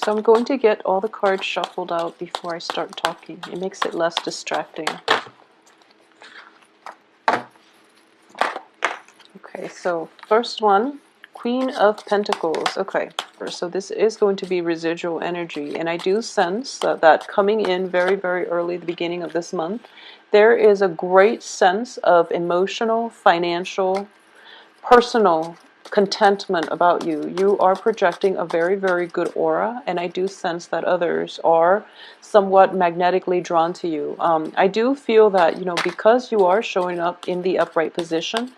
So I'm going to get all the cards shuffled out before I start talking. It makes it less distracting. Okay, so first one, Queen of Pentacles. Okay, so this is going to be residual energy, and I do sense that coming in very, very early, the beginning of this month, there is a great sense of emotional, financial, personal contentment about you. You are projecting a very, very good aura, and I do sense that others are somewhat magnetically drawn to you. I do feel that, you know, because you are showing up in the upright position,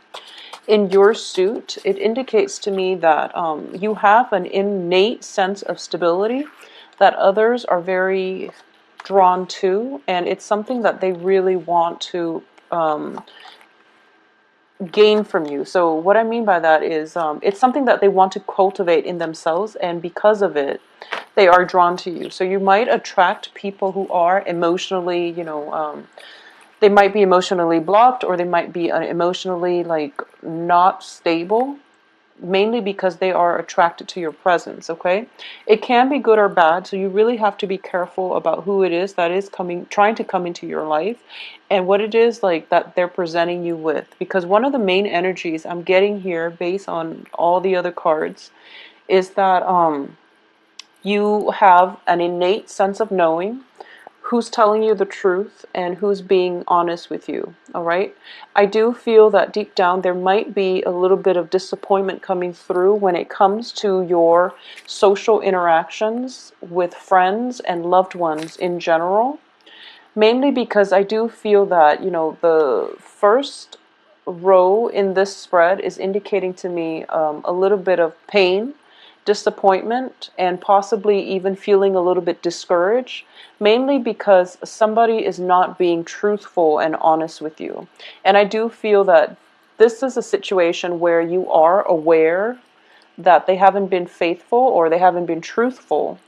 in your suit, it indicates to me that you have an innate sense of stability that others are very drawn to, and it's something that they really want to gain from you. So what I mean by that is it's something that they want to cultivate in themselves, and because of it, they are drawn to you. So you might attract people who are emotionally, you know, they might be emotionally blocked, or they might be emotionally like not stable, mainly because they are attracted to your presence. Okay, it can be good or bad, so you really have to be careful about who it is that is trying to come into your life, and what it is like that they're presenting you with. Because one of the main energies I'm getting here, based on all the other cards, is that you have an innate sense of knowing who's telling you the truth and who's being honest with you. All right, I do feel that deep down there might be a little bit of disappointment coming through when it comes to your social interactions with friends and loved ones in general, mainly because I do feel that, you know, the first row in this spread is indicating to me a little bit of pain, disappointment, and possibly even feeling a little bit discouraged, mainly because somebody is not being truthful and honest with you. And I do feel that this is a situation where you are aware that they haven't been faithful or they haven't been truthful,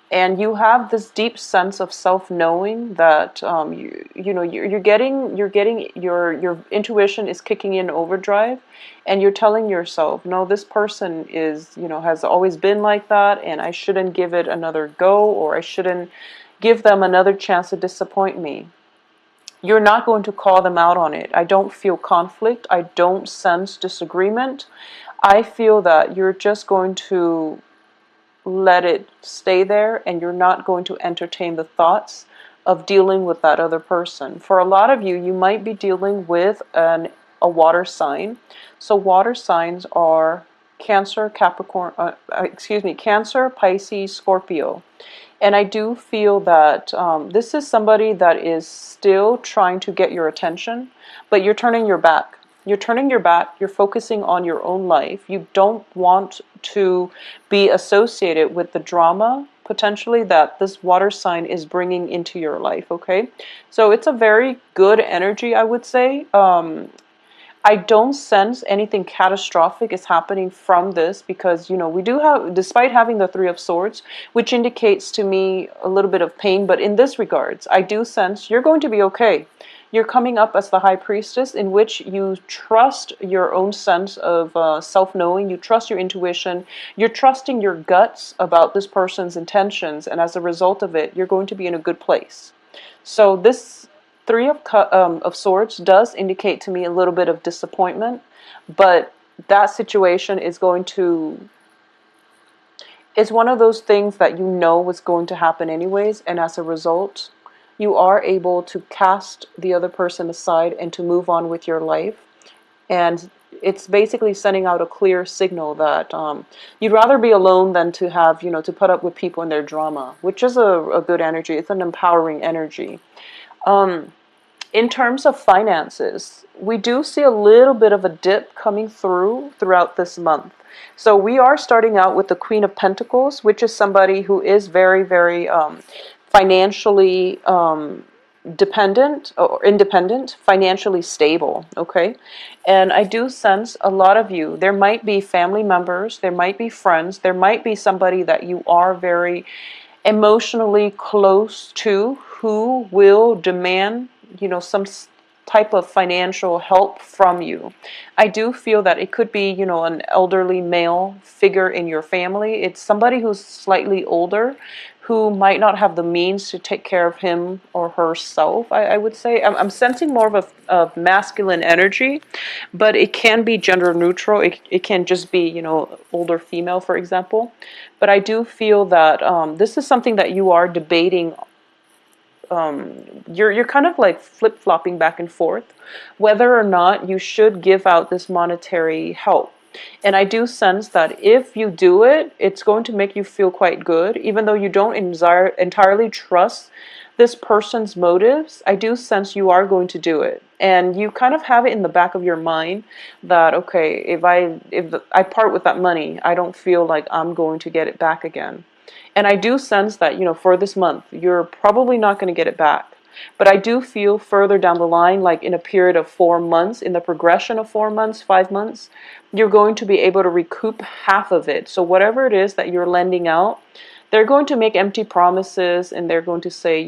and you have this deep sense of self-knowing that you know, you're getting your intuition is kicking in overdrive, and you're telling yourself, no, this person is, you know, has always been like that, and I shouldn't give it another go, or I shouldn't give them another chance to disappoint me. You're not going to call them out on it. I don't feel conflict. I don't sense disagreement. I feel that you're just going to let it stay there, and you're not going to entertain the thoughts of dealing with that other person. For a lot of you, you might be dealing with a water sign. So water signs are Cancer, Capricorn, Cancer, Pisces, Scorpio. And I do feel that this is somebody that is still trying to get your attention, but you're turning your back. You're turning your back, you're focusing on your own life. You don't want to be associated with the drama, potentially, that this water sign is bringing into your life, okay? So it's a very good energy, I would say. I don't sense anything catastrophic is happening from this, because, you know, we do have, despite having the Three of Swords, which indicates to me a little bit of pain, but in this regards, I do sense you're going to be okay. You're coming up as the High Priestess, in which you trust your own sense of self-knowing, you trust your intuition, you're trusting your guts about this person's intentions, and as a result of it, you're going to be in a good place. So this Three of Swords does indicate to me a little bit of disappointment, but that situation is going to, it's one of those things that you know was going to happen anyways, and as a result, you are able to cast the other person aside and to move on with your life. And it's basically sending out a clear signal that you'd rather be alone than to have, you know, to put up with people and their drama, which is a good energy. It's an empowering energy. In terms of finances, we do see a little bit of a dip coming throughout this month. So we are starting out with the Queen of Pentacles, which is somebody who is very, very financially dependent or independent, financially stable, okay? And I do sense a lot of you, there might be family members, there might be friends, there might be somebody that you are very emotionally close to, who will demand, you know, some type of financial help from you. I do feel that it could be, an elderly male figure in your family. It's somebody who's slightly older who might not have the means to take care of him or herself, I would say. I'm sensing more of a masculine energy, but it can be gender neutral. It can just be, older female, for example. But I do feel that this is something that you are debating. You're kind of like flip-flopping back and forth whether or not you should give out this monetary help. And I do sense that if you do it, it's going to make you feel quite good, even though you don't entirely trust this person's motives. I do sense you are going to do it, and you kind of have it in the back of your mind that, okay, if I part with that money, I don't feel like I'm going to get it back again. And I do sense that, for this month, you're probably not going to get it back. But I do feel further down the line, like in a period of 4 months, in the progression of 4 months, 5 months, you're going to be able to recoup half of it. So whatever it is that you're lending out, they're going to make empty promises, and they're going to say,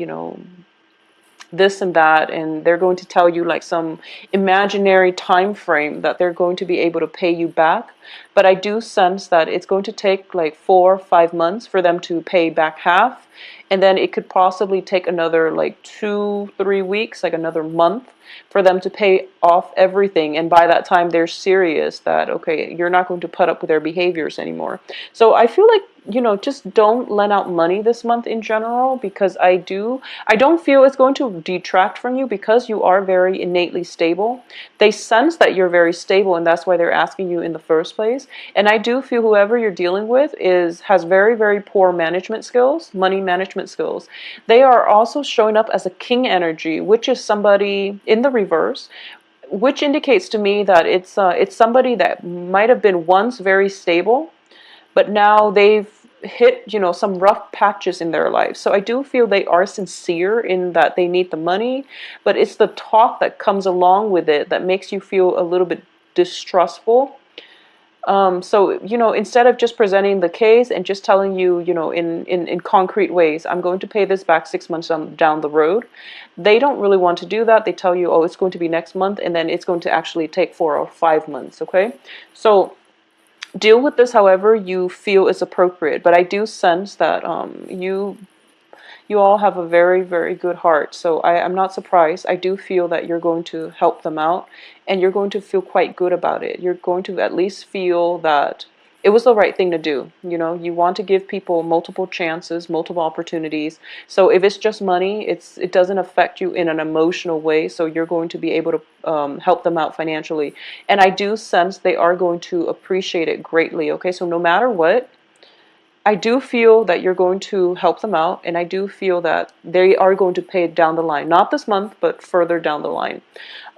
this and that, and they're going to tell you like some imaginary time frame that they're going to be able to pay you back. But I do sense that it's going to take like 4 or 5 months for them to pay back half, and then it could possibly take another like 2 3 weeks, like another month, for them to pay off everything. And by that time, they're serious that, okay, you're not going to put up with their behaviors anymore. So I feel like, just don't lend out money this month in general, because I don't feel it's going to detract from you, because you are very innately stable. They sense that you're very stable, and that's why they're asking you in the first place. And I do feel whoever you're dealing with has very, very poor management skills, money management skills. They are also showing up as a king energy, which is somebody in the reverse, which indicates to me that it's somebody that might have been once very stable, but now they've hit, some rough patches in their life. So I do feel they are sincere in that they need the money, but it's the talk that comes along with it that makes you feel a little bit distrustful. So, instead of just presenting the case and just telling you, in concrete ways, I'm going to pay this back 6 months down the road, they don't really want to do that. They tell you, oh, it's going to be next month, and then it's going to actually take 4 or 5 months, okay? So deal with this however you feel is appropriate. But I do sense that you all have a very, very good heart. So I'm not surprised. I do feel that you're going to help them out, and you're going to feel quite good about it. You're going to at least feel that it was the right thing to do. You want to give people multiple chances, multiple opportunities. So if it's just money, it doesn't affect you in an emotional way. So you're going to be able to help them out financially. And I do sense they are going to appreciate it greatly. Okay, so no matter what, I do feel that you're going to help them out, and I do feel that they are going to pay it down the line. Not this month, but further down the line.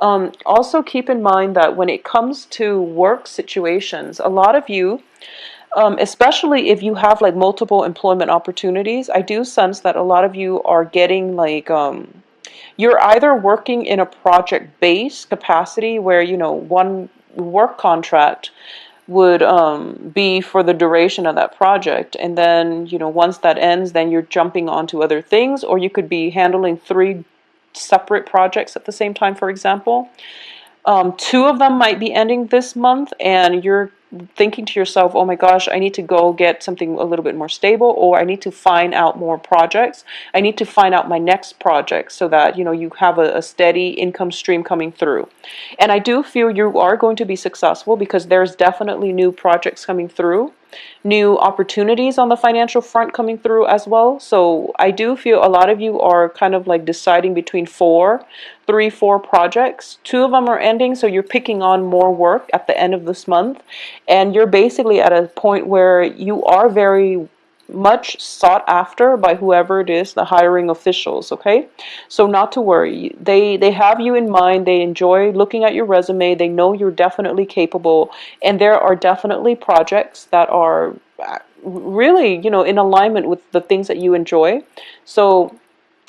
Also keep in mind that when it comes to work situations, a lot of you, especially if you have like multiple employment opportunities, I do sense that a lot of you are getting like, you're either working in a project-based capacity where, one work contract would be for the duration of that project, and then once that ends, then you're jumping onto other things. Or you could be handling 3 separate projects at the same time, for example. 2 of them might be ending this month, and you're thinking to yourself, oh my gosh, I need to go get something a little bit more stable, or I need to find out more projects. I need to find out my next project so that, you have a steady income stream coming through. And I do feel you are going to be successful, because there's definitely new projects coming through, new opportunities on the financial front coming through as well. So I do feel a lot of you are kind of like deciding between 4 projects. 2 of them are ending, so you're picking on more work at the end of this month, and you're basically at a point where you are very much sought after by whoever it is, the hiring officials, okay? So not to worry. They have you in mind. They enjoy looking at your resume. They know you're definitely capable, and there are definitely projects that are really, in alignment with the things that you enjoy. So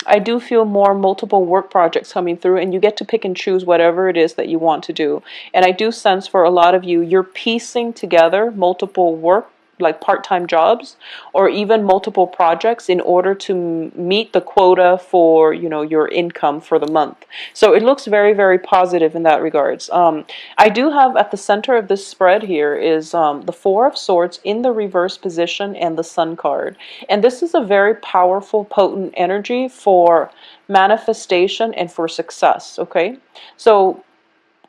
I do feel more multiple work projects coming through, and you get to pick and choose whatever it is that you want to do. And I do sense for a lot of you, you're piecing together multiple work like part-time jobs or even multiple projects in order to meet the quota for, you know, your income for the month. So it looks very, very positive in that regards. I do have at the center of this spread here is the Four of Swords in the reverse position and the Sun card. And this is a very powerful, potent energy for manifestation and for success, okay? So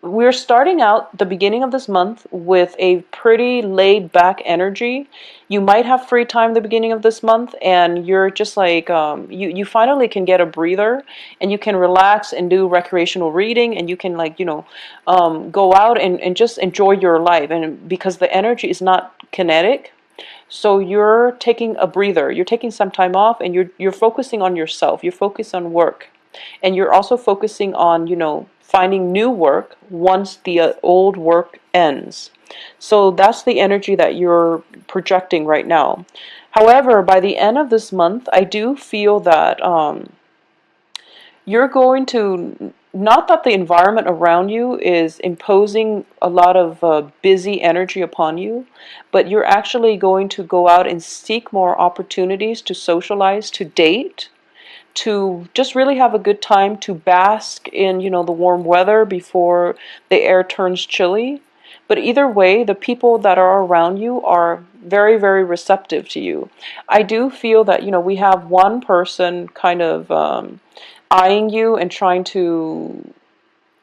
we're starting out the beginning of this month with a pretty laid back energy. You might have free time the beginning of this month, and you're just like, you finally can get a breather and you can relax and do recreational reading, and you can, like, you know, go out and just enjoy your life. And because the energy is not kinetic, so you're taking a breather, you're taking some time off, and you're focusing on yourself, you're focused on work, and you're also focusing on, you know, finding new work once the old work ends. So that's the energy that you're projecting right now. However, by the end of this month, I do feel that you're going to, not that the environment around you is imposing a lot of busy energy upon you, but you're actually going to go out and seek more opportunities to socialize, to date, to just really have a good time, to bask in, you know, the warm weather before the air turns chilly. But either way, the people that are around you are very, very receptive to you. I do feel that, you know, we have one person kind of eyeing you and trying to,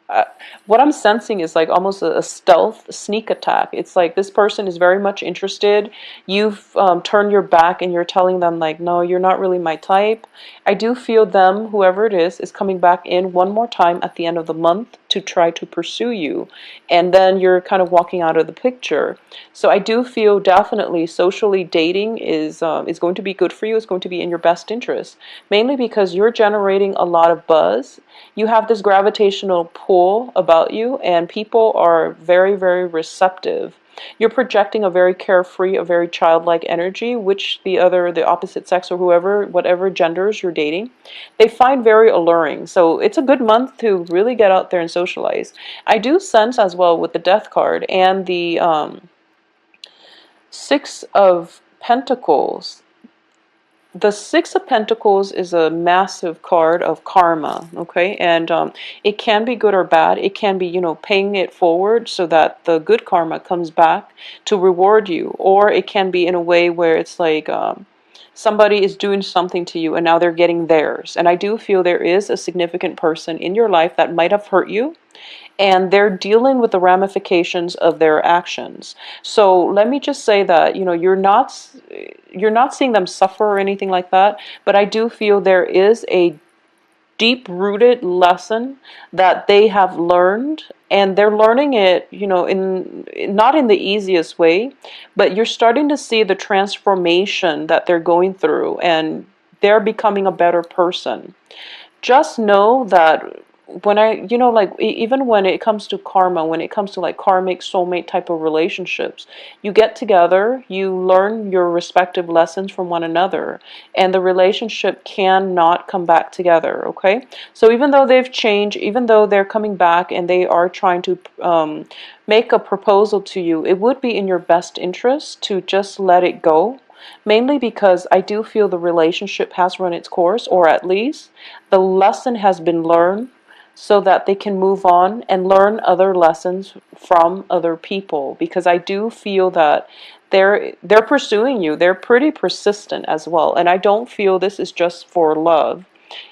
uh, what I'm sensing is like almost a stealth sneak attack. It's like this person is very much interested. You've turned your back and you're telling them like, no, you're not really my type. I do feel them, whoever it is coming back in one more time at the end of the month to try to pursue you. And then you're kind of walking out of the picture. So I do feel definitely socially dating is going to be good for you. It's going to be in your best interest, mainly because you're generating a lot of buzz. You have this gravitational pull about you, and people are very, very receptive. You're projecting a very carefree, a very childlike energy, which the opposite sex or whoever, whatever genders you're dating, they find very alluring. So it's a good month to really get out there and socialize. I do sense as well with the Death card and the Six of Pentacles. The Six of Pentacles is a massive card of karma, okay? And it can be good or bad. It can be, you know, paying it forward so that the good karma comes back to reward you. Or it can be in a way where it's like somebody is doing something to you and now they're getting theirs. And I do feel there is a significant person in your life that might have hurt you, and they're dealing with the ramifications of their actions. So let me just say that, you know, you're not seeing them suffer or anything like that, but I do feel there is a deep-rooted lesson that they have learned, and they're learning it, you know, in not in the easiest way, but you're starting to see the transformation that they're going through, and they're becoming a better person. Just know that when you know, like, even when it comes to karma, when it comes to like karmic soulmate type of relationships, you get together, you learn your respective lessons from one another, and the relationship cannot come back together, okay? So even though they've changed, even though they're coming back and they are trying to make a proposal to you, it would be in your best interest to just let it go. Mainly because I do feel the relationship has run its course, or at least the lesson has been learned, so that they can move on and learn other lessons from other people. Because I do feel that they're pursuing you. They're pretty persistent as well. And I don't feel this is just for love.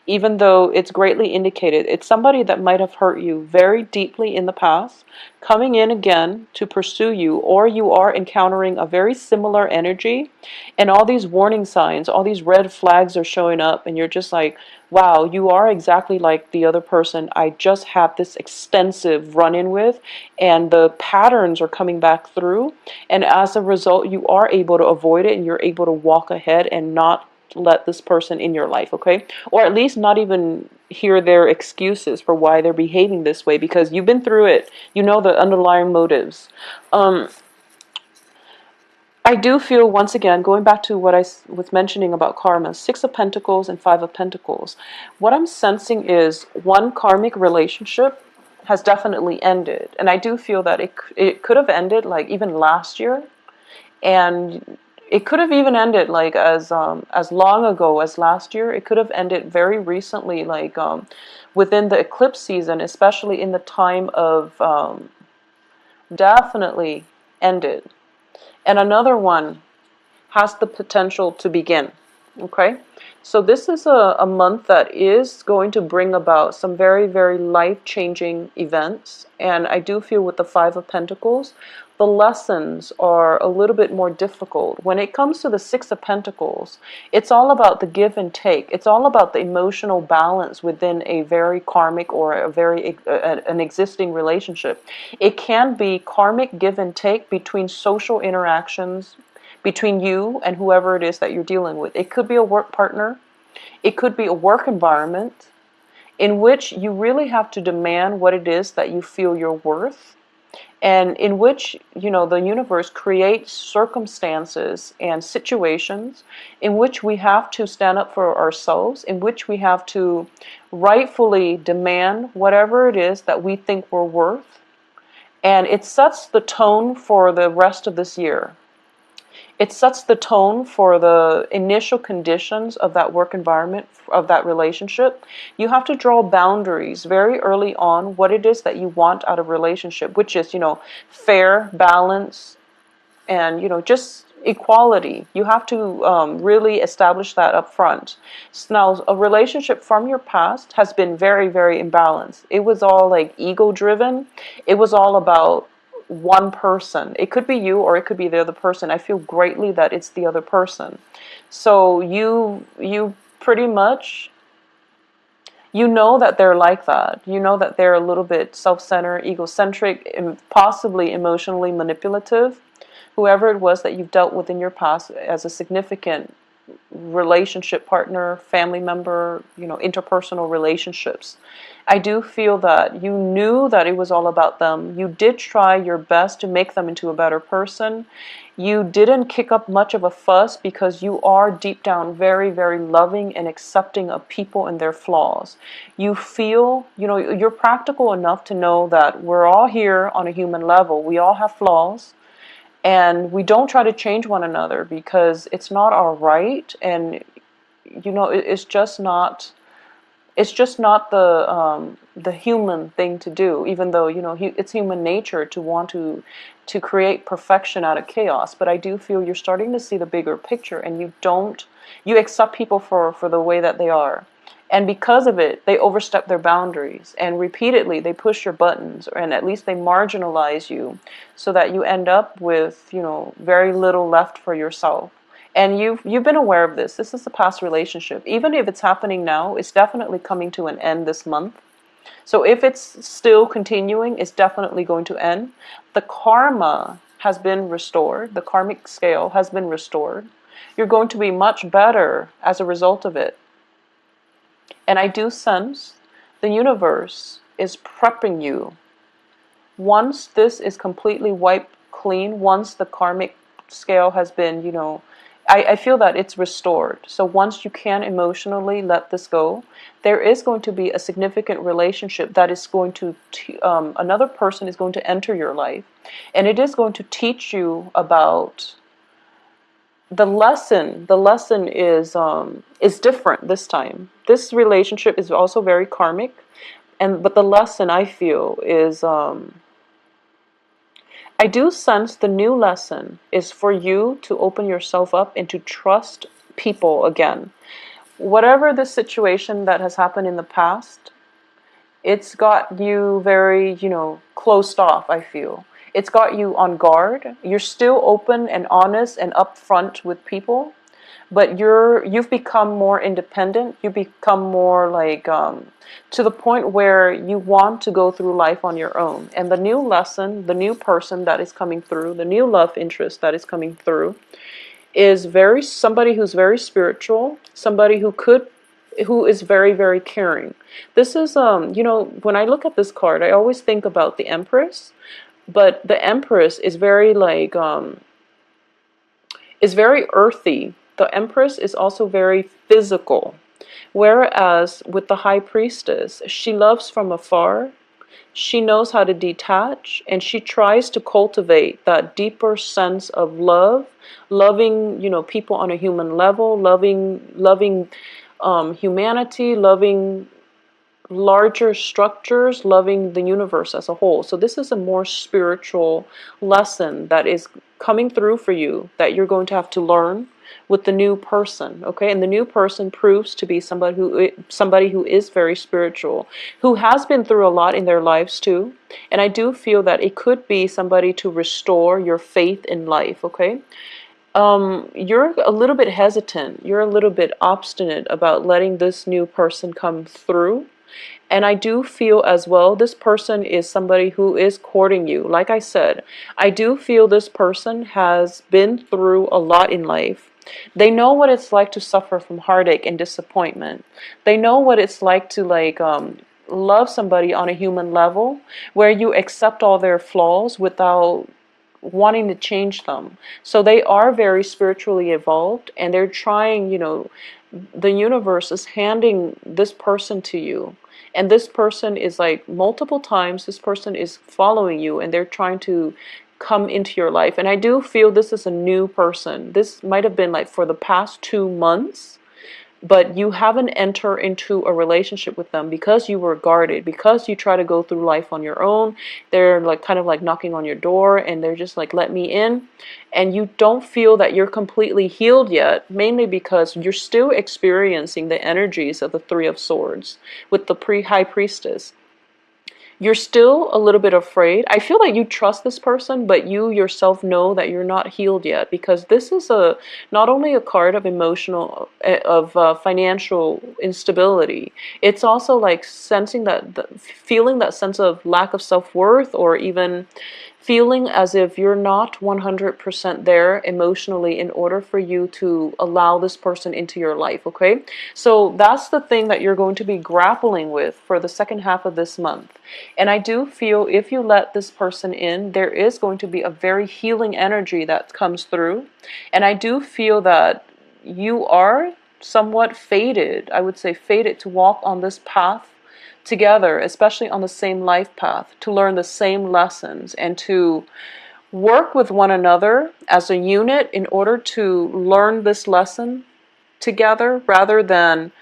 Even though it's greatly indicated, it's somebody that might have hurt you very deeply in the past, coming in again to pursue you, or you are encountering a very similar energy, and all these warning signs, all these red flags are showing up, and you're just like, wow, you are exactly like the other person I just had this extensive run-in with, and the patterns are coming back through, and as a result, you are able to avoid it, and you're able to walk ahead and not let this person in your life, okay? Or at least not even hear their excuses for why they're behaving this way, because you've been through it. You know the underlying motives. I do feel, once again, going back to what I was mentioning about karma, Six of Pentacles and Five of Pentacles, what I'm sensing is one karmic relationship has definitely ended. And I do feel that it could have ended like even last year. And It could have even ended like as long ago as last year. It could have ended very recently, like within the eclipse season, especially in the time of definitely ended. And another one has the potential to begin. Okay? So this is a month that is going to bring about some very, very life-changing events. And I do feel with the Five of Pentacles, the lessons are a little bit more difficult. When it comes to the Six of Pentacles, it's all about the give and take. It's all about the emotional balance within a very karmic or a very an existing relationship. It can be karmic give and take between social interactions, between you and whoever it is that you're dealing with. It could be a work partner. It could be a work environment in which you really have to demand what it is that you feel you're worth, and in which, you know, the universe creates circumstances and situations in which we have to stand up for ourselves, in which we have to rightfully demand whatever it is that we think we're worth. And it sets the tone for the rest of this year. It sets the tone for the initial conditions of that work environment, of that relationship. You have to draw boundaries very early on what it is that you want out of a relationship, which is, you know, fair, balance, and, you know, just equality. You have to really establish that up front. So now, a relationship from your past has been very, very imbalanced. It was all like ego driven. It was all about one person. It could be you or it could be the other person. I feel greatly that it's the other person. So you pretty much, you know that they're like that. You know that they're a little bit self-centered, egocentric, and possibly emotionally manipulative. Whoever it was that you've dealt with in your past as a significant relationship partner, family member, you know, interpersonal relationships. I do feel that you knew that it was all about them. You did try your best to make them into a better person. You didn't kick up much of a fuss because you are deep down very, very loving and accepting of people and their flaws. You feel, you know, you're practical enough to know that we're all here on a human level. We all have flaws. And we don't try to change one another because it's not our right, and you know, it's just not. It's just not the human thing to do. Even though, you know, it's human nature to want to create perfection out of chaos. But I do feel you're starting to see the bigger picture, and you accept people for the way that they are. And because of it, they overstep their boundaries, and repeatedly they push your buttons, and at least they marginalize you, so that you end up with, you know, very little left for yourself. And you've been aware of this. This is a past relationship. Even if it's happening now, it's definitely coming to an end this month. So if it's still continuing, it's definitely going to end. The karma has been restored. The karmic scale has been restored. You're going to be much better as a result of it. And I do sense the universe is prepping you. Once this is completely wiped clean, once the karmic scale has been, you know, I feel that it's restored. So once you can emotionally let this go, there is going to be a significant relationship that is going to, another person is going to enter your life. And it is going to teach you about the lesson. The lesson is different this time. This relationship is also very karmic, but the lesson I feel is I do sense the new lesson is for you to open yourself up and to trust people again. Whatever the situation that has happened in the past, it's got you very, you know, closed off, I feel. It's got you on guard. You're still open and honest and upfront with people, but you've become more independent. You become more like to the point where you want to go through life on your own. And the new lesson, the new person that is coming through, the new love interest that is coming through, is somebody who's very spiritual, somebody who is very, very caring. This is you know, when I look at this card, I always think about the Empress, but the Empress is very like is very earthy. The Empress is also very physical. Whereas with the High Priestess, she loves from afar. She knows how to detach, and she tries to cultivate that deeper sense of love, loving, people on a human level, loving humanity, loving larger structures, loving the universe as a whole. So this is a more spiritual lesson that is coming through for you, that you're going to have to learn with the new person. Okay, and the new person proves to be somebody who is very spiritual, who has been through a lot in their lives too. And I do feel that it could be somebody to restore your faith in life. Okay, you're a little bit hesitant, you're a little bit obstinate about letting this new person come through. And I do feel as well, this person is somebody who is courting you. Like I said, I do feel this person has been through a lot in life. They know what it's like to suffer from heartache and disappointment. They know what it's like to love somebody on a human level, where you accept all their flaws without wanting to change them. So they are very spiritually evolved, and they're trying, the universe is handing this person to you. And this person is like multiple times, this person is following you, and they're trying to come into your life. And I do feel this is a new person. This might have been like for the past 2 months, but you haven't entered into a relationship with them because you were guarded, because you try to go through life on your own. They're like kind of like knocking on your door, and they're just like, let me in. And you don't feel that you're completely healed yet, mainly because you're still experiencing the energies of the Three of Swords with the high priestess. You're still a little bit afraid. I feel like you trust this person, but you yourself know that you're not healed yet, because this is not only a card of financial instability. It's also like sensing feeling that sense of lack of self-worth, or even feeling as if you're not 100% there emotionally in order for you to allow this person into your life. Okay, so that's the thing that you're going to be grappling with for the second half of this month. And I do feel if you let this person in, there is going to be a very healing energy that comes through. And I do feel that you are somewhat fated, I would say fated, to walk on this path together, especially on the same life path, to learn the same lessons and to work with one another as a unit in order to learn this lesson together, rather than,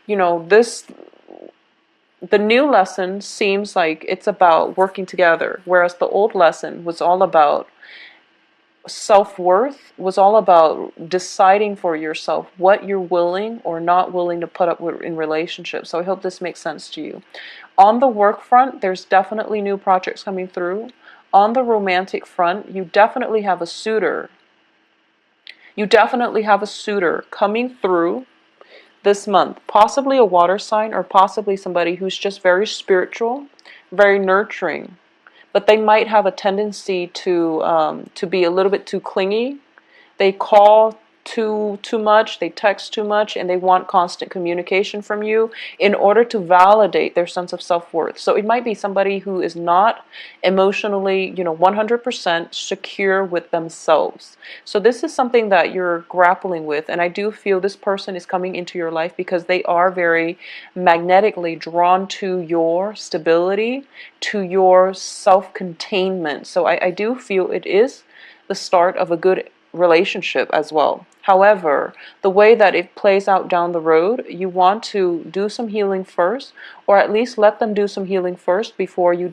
this. The new lesson seems like it's about working together, whereas the old lesson was all about self-worth, was all about deciding for yourself what you're willing or not willing to put up with in relationships. So I hope this makes sense to you. On the work front, there's definitely new projects coming through. On the romantic front, you definitely have a suitor. You definitely have a suitor coming through this month, possibly a water sign, or possibly somebody who's just very spiritual, very nurturing, but they might have a tendency to be a little bit too clingy. They call too much, they text too much, and they want constant communication from you in order to validate their sense of self-worth. So it might be somebody who is not emotionally, 100% secure with themselves. So this is something that you're grappling with, and I do feel this person is coming into your life because they are very magnetically drawn to your stability, to your self-containment. So I do feel it is the start of a good relationship as well. However, the way that it plays out down the road, you want to do some healing first, or at least let them do some healing first before you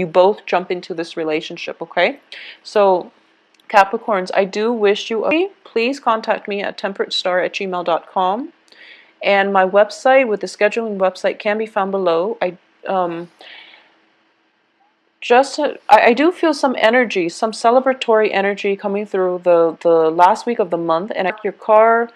both jump into this relationship. Okay, so Capricorns, I do wish you please contact me at temperatestar@gmail.com, and my website with the scheduling website can be found below. I do feel some energy, some celebratory energy coming through the last week of the month. And your car,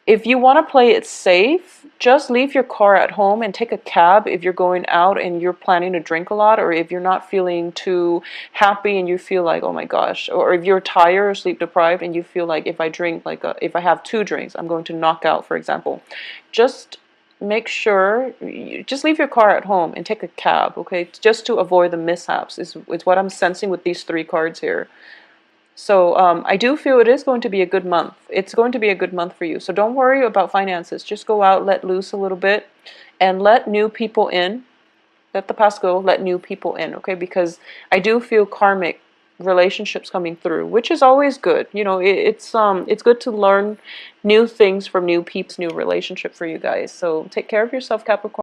if you want to play it safe, just leave your car at home and take a cab if you're going out and you're planning to drink a lot, or if you're not feeling too happy and you feel like, oh my gosh, or if you're tired or sleep deprived and you feel like if if I have 2 drinks, I'm going to knock out, for example. Just make sure you just leave your car at home and take a cab, okay? Just to avoid the mishaps is what I'm sensing with these 3 cards here. So I do feel it is going to be a good month. It's going to be a good month for you. So don't worry about finances. Just go out, let loose a little bit, and let new people in. Let the past go. Let new people in, okay? Because I do feel karmic relationships coming through, which is always good. You know, it's good to learn new things from new people, new relationship for you guys. So take care of yourself, Capricorn.